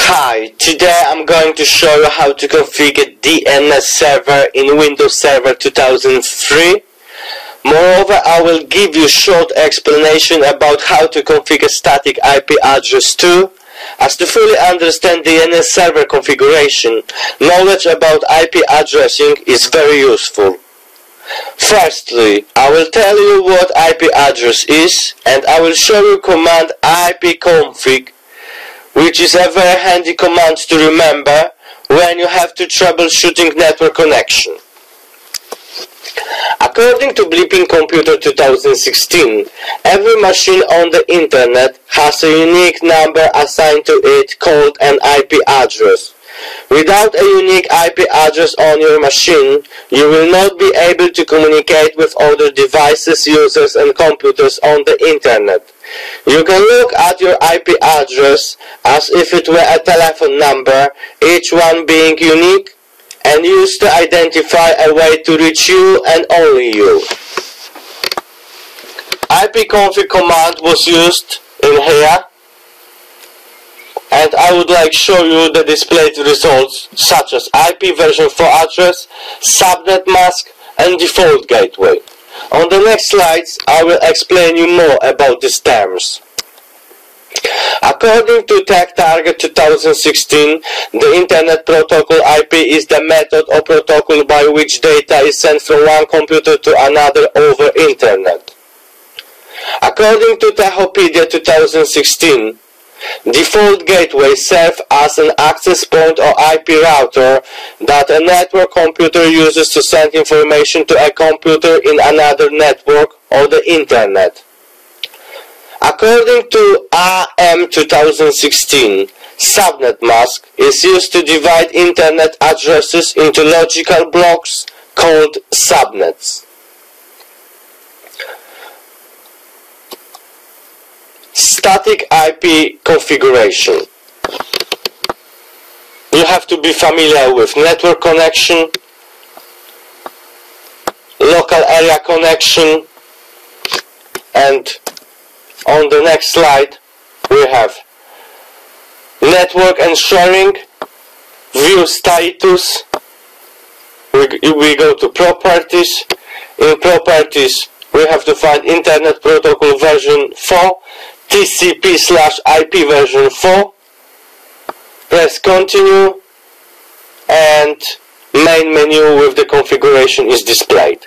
Hi, today I'm going to show you how to configure DNS server in Windows Server 2003. Moreover, I will give you a short explanation about how to configure static IP address too, as to fully understand DNS server configuration, knowledge about IP addressing is very useful. Firstly, I will tell you what IP address is, and I will show you command ipconfig, which is a very handy command to remember when you have to troubleshooting network connection. According to Bleeping Computer 2016, every machine on the internet has a unique number assigned to it called an IP address. Without a unique IP address on your machine, you will not be able to communicate with other devices, users and computers on the internet. You can look at your IP address as if it were a telephone number, each one being unique, and used to identify a way to reach you and only you. ipconfig command was used in here, and I would like to show you the displayed results such as IP version 4 address, subnet mask and default gateway. On the next slides I will explain you more about these terms. According to TechTarget 2016, the Internet Protocol IP is the method or protocol by which data is sent from one computer to another over Internet. According to Techopedia 2016, default gateways serve as an access point or IP router that a network computer uses to send information to a computer in another network or the Internet. According to AM 2016, subnet mask is used to divide Internet addresses into logical blocks called subnets. Static IP configuration. You have to be familiar with network connection, local area connection, and on the next slide we have network and sharing, view status, we go to properties. In properties we have to find Internet Protocol version 4, TCP/IP version 4, press continue, and main menu with the configuration is displayed.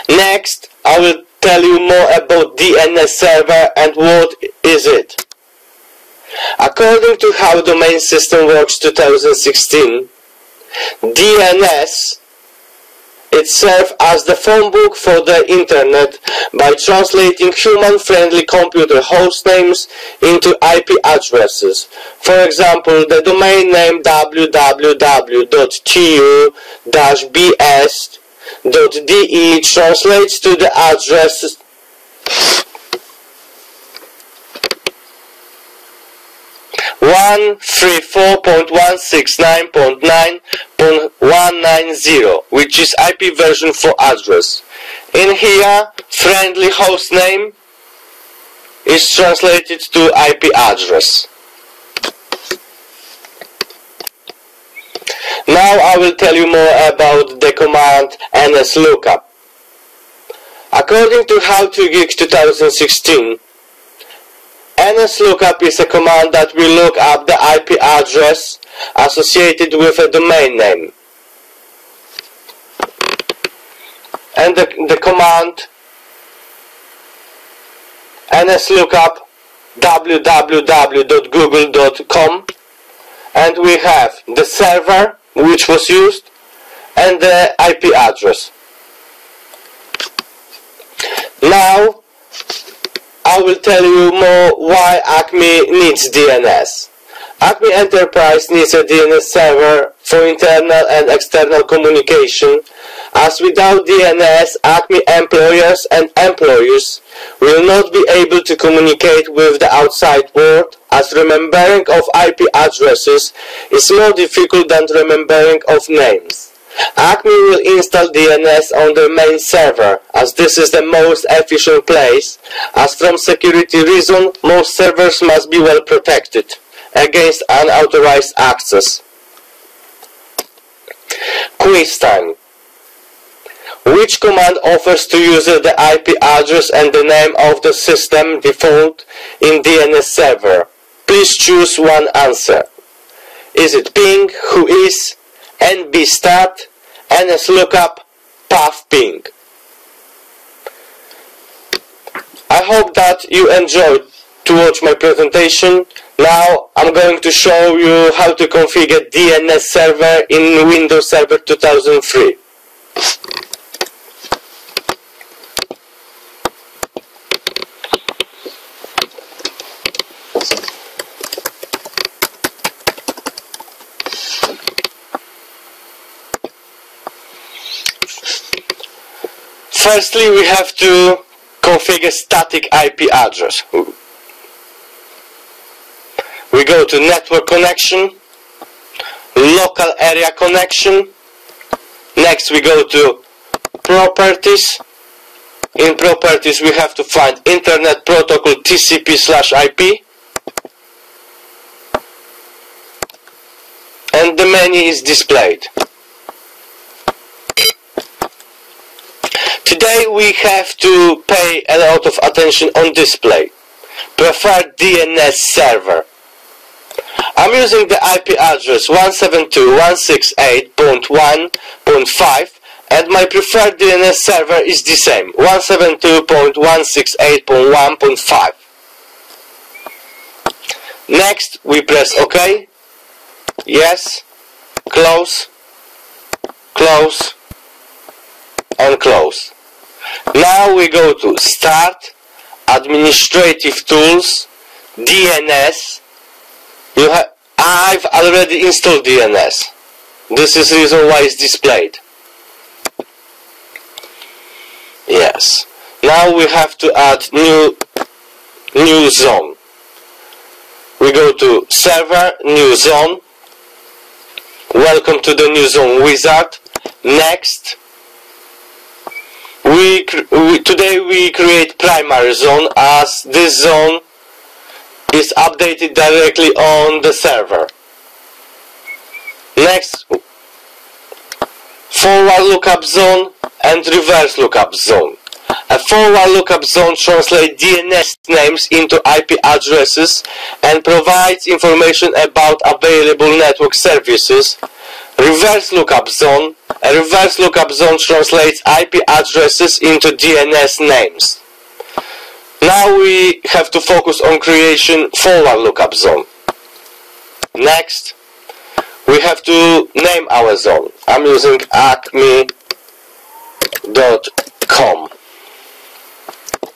Next I will tell you more about DNS server and what is it. According to How Domain System Works 2016, DNS it serves as the phone book for the Internet by translating human-friendly computer host names into IP addresses. For example, the domain name www.tu-bs.de translates to the address .134.169.9.190, which is IP version 4 address. In here, friendly host name is translated to IP address. Now I will tell you more about the command nslookup. According to How2Geek 2016, nslookup is a command that will look up the IP address associated with a domain name. And the command nslookup www.google.com, and we have the server which was used and the IP address. Now I will tell you more why ACME needs DNS. ACME Enterprise needs a DNS server for internal and external communication, as without DNS, ACME employers and employees will not be able to communicate with the outside world, as remembering of IP addresses is more difficult than remembering of names. ACME will install DNS on their main server, as this is the most efficient place, as from security reasons most servers must be well protected. against unauthorized access. Quiz time. Which command offers to user the IP address and the name of the system default in DNS server? Please choose one answer. Is it ping, whois, nbstat, nslookup, pathping? I hope that you enjoyed to watch my presentation. Now I'm going to show you how to configure DNS server in Windows Server 2003. Firstly, we have to configure static IP address. We go to network connection, local area connection. Next we go to properties. In properties we have to find Internet Protocol TCP/IP. And the menu is displayed. Today we have to pay a lot of attention on display. Preferred DNS server. I'm using the IP address 172.168.1.5 and my preferred DNS server is the same, 172.168.1.5. Next we press OK, yes, close, close and close. Now we go to Start, Administrative Tools, DNS. I've already installed DNS. This is the reason why it's displayed. Yes. Now we have to add new zone. We go to Server, New Zone. Welcome to the New Zone wizard. Next. Today we create primary zone, as this zone is updated directly on the server. Next, forward lookup zone and reverse lookup zone. A forward lookup zone translates DNS names into IP addresses and provides information about available network services. Reverse lookup zone. A reverse lookup zone translates IP addresses into DNS names. Now we have to focus on creation forward lookup zone. Next, we have to name our zone. I'm using ACME.com.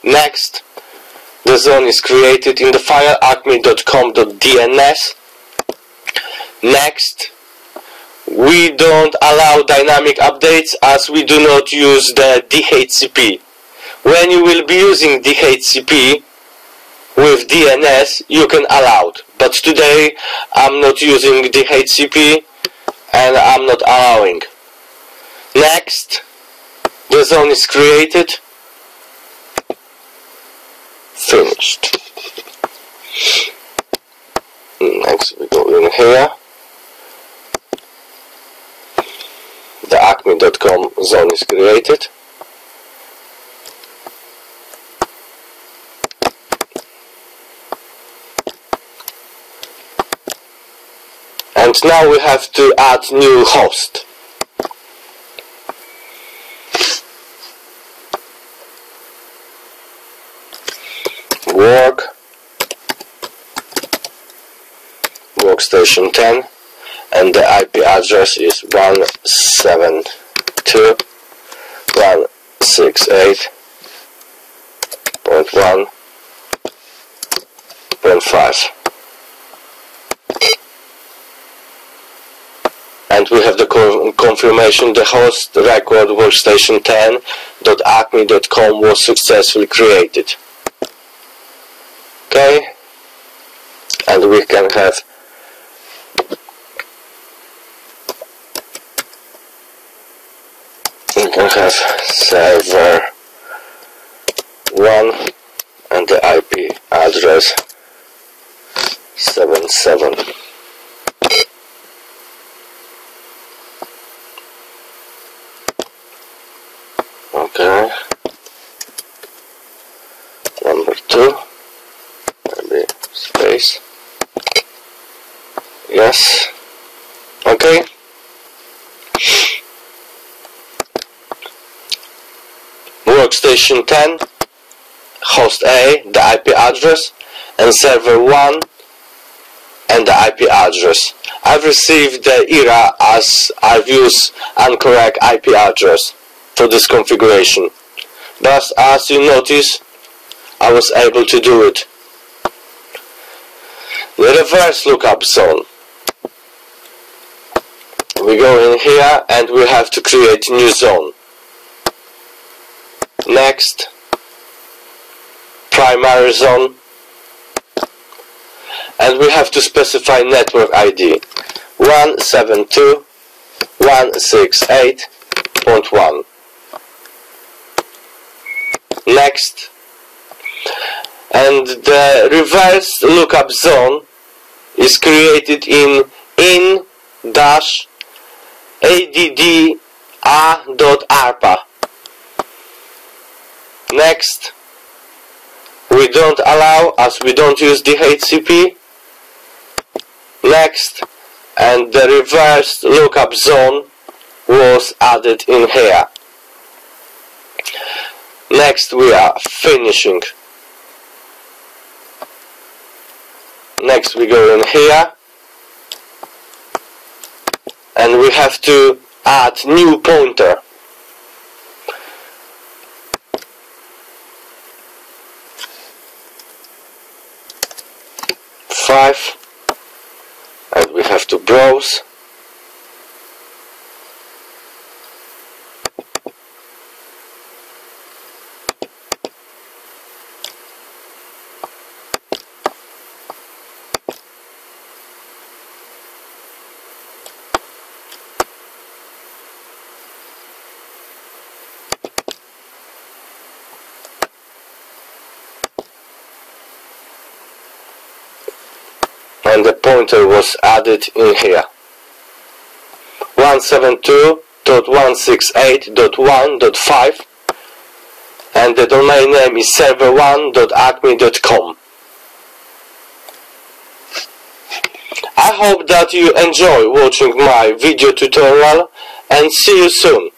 Next, the zone is created in the file acme.com.dns. Next, we don't allow dynamic updates as we do not use the DHCP. When you will be using DHCP with DNS, you can allow it. But today I'm not using DHCP and I'm not allowing. Next, the zone is created. Finished. Next we go in here. The acme.com zone is created. And now we have to add new host. Workstation 10, and the IP address is 172.168.1.5. And we have the confirmation the host record workstation10.acme.com was successfully created. Okay, and we can have server 1 and the IP address 177. Okay. Number 2. Maybe space. Yes. Okay. Workstation 10, host A, the IP address, and server 1 and the IP address. I've received the error as I've used incorrect IP address for this configuration, but as you notice, I was able to do it. The reverse lookup zone. We go in here and we have to create a new zone. Next, primary zone, and we have to specify network ID 172.168.1. Next, and the reverse lookup zone is created in in-add-a.arpa. Next, we don't allow as we don't use DHCP. Next, and the reverse lookup zone was added in here. Next, we are finishing. Next, we go in here and we have to add new pointer. And we have to browse. And the pointer was added in here. 172.168.1.5, and the domain name is server1.acme.com. I hope that you enjoy watching my video tutorial, and see you soon.